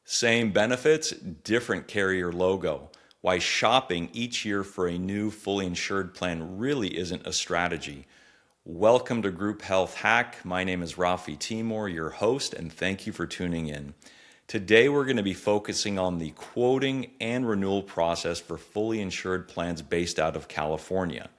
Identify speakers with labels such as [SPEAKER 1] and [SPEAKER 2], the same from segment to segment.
[SPEAKER 1] Same benefits, different carrier logo. Why shopping each year for a new fully insured plan really isn't a strategy. Welcome to Group Health Hack. My name is Rafi Timur, your host, and thank you for tuning in. Today we're going to be focusing on the quoting and renewal process for fully insured plans based out of California.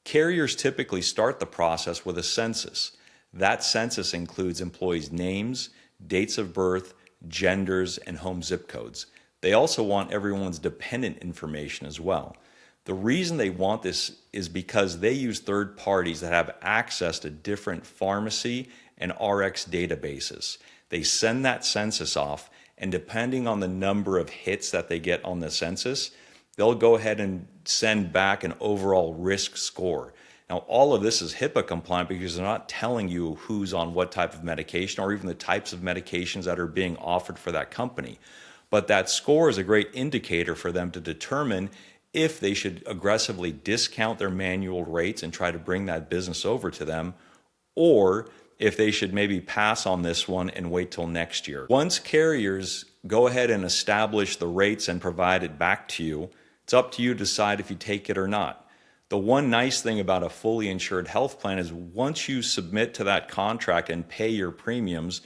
[SPEAKER 1] Carriers typically start the process with a census. That census includes employees' names, dates of birth, genders, and home zip codes. They also want everyone's dependent information as well. The reason they want this is because they use third parties that have access to different pharmacy and RX databases. They send that census off, and depending on the number of hits that they get on the census, they'll go ahead and send back an overall risk score. Now, all of this is HIPAA compliant because they're not telling you who's on what type of medication or even the types of medications that are being offered for that company. But that score is a great indicator for them to determine if they should aggressively discount their manual rates and try to bring that business over to them, or if they should maybe pass on this one and wait till next year. Once carriers go ahead and establish the rates and provide it back to you, it's up to you to decide if you take it or not. The one nice thing about a fully insured health plan is once you submit to that contract and pay your premiums,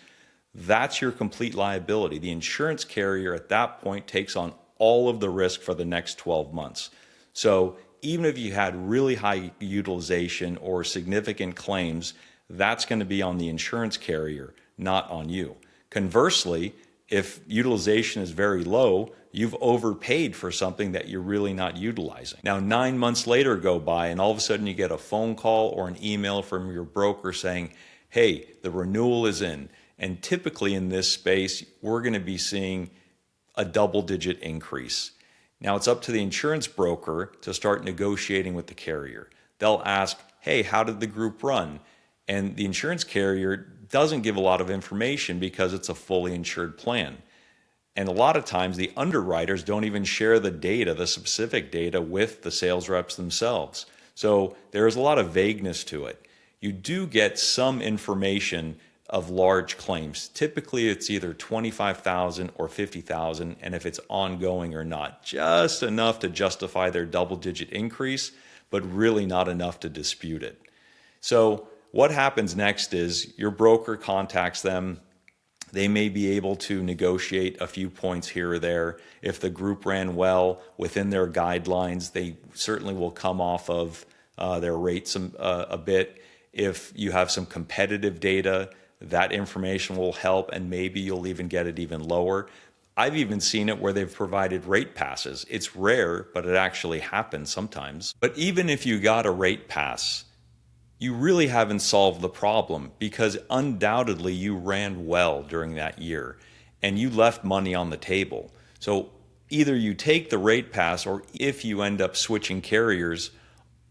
[SPEAKER 1] that's your complete liability. The insurance carrier at that point takes on all of the risk for the next 12 months. So even if you had really high utilization or significant claims, that's going to be on the insurance carrier, not on you. Conversely, if utilization is very low, you've overpaid for something that you're really not utilizing. Now, 9 months later go by and all of a sudden you get a phone call or an email from your broker saying, hey, the renewal is in. And typically in this space, we're going to be seeing a double-digit increase. Now, it's up to the insurance broker to start negotiating with the carrier. They'll ask, hey, how did the group run? And the insurance carrier doesn't give a lot of information because it's a fully insured plan. And a lot of times the underwriters don't even share the data, the specific data, with the sales reps themselves. So there's a lot of vagueness to it. You do get some information of large claims. Typically it's either $25,000 or $50,000, and if it's ongoing or not, just enough to justify their double-digit increase, but really not enough to dispute it. So what happens next is your broker contacts them. They may be able to negotiate a few points here or there. If the group ran well within their guidelines, they certainly will come off of their rates a bit. If you have some competitive data, that information will help, and maybe you'll even get it even lower. I've even seen it where they've provided rate passes. It's rare, but it actually happens sometimes. But even if you got a rate pass, you really haven't solved the problem because undoubtedly you ran well during that year and you left money on the table. So either you take the rate pass, or if you end up switching carriers,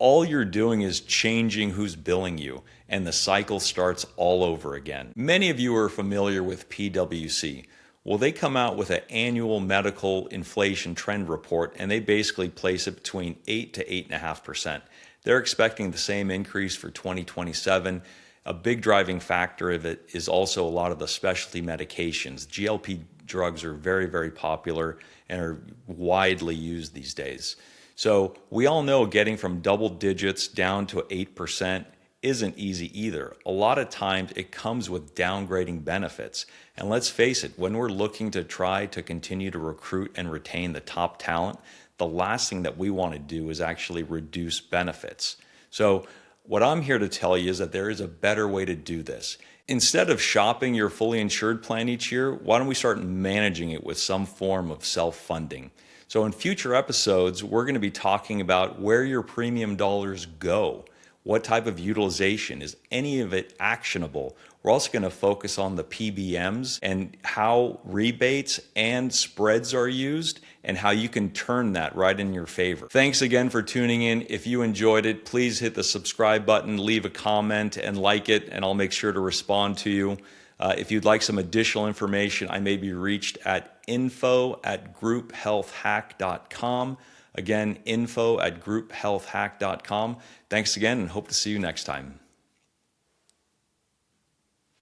[SPEAKER 1] all you're doing is changing who's billing you, and the cycle starts all over again. Many of you are familiar with PwC. Well, they come out with an annual medical inflation trend report, and they basically place it between 8 to 8.5%. They're expecting the same increase for 2027. A big driving factor of it is also a lot of the specialty medications. GLP drugs are very, very popular and are widely used these days. So we all know getting from double digits down to 8% isn't easy either. A lot of times it comes with downgrading benefits. And let's face it, when we're looking to try to continue to recruit and retain the top talent, the last thing that we want to do is actually reduce benefits. So what I'm here to tell you is that there is a better way to do this. Instead of shopping your fully insured plan each year, why don't we start managing it with some form of self-funding? So in future episodes, we're going to be talking about where your premium dollars go. What type of utilization? Is any of it actionable? We're also going to focus on the PBMs and how rebates and spreads are used and how you can turn that right in your favor. Thanks again for tuning in. If you enjoyed it, please hit the subscribe button, leave a comment and like it, and I'll make sure to respond to you. If you'd like some additional information, I may be reached at info@grouphealthhack.com. Again, info@grouphealthhack.com. Thanks again and hope to see you next time.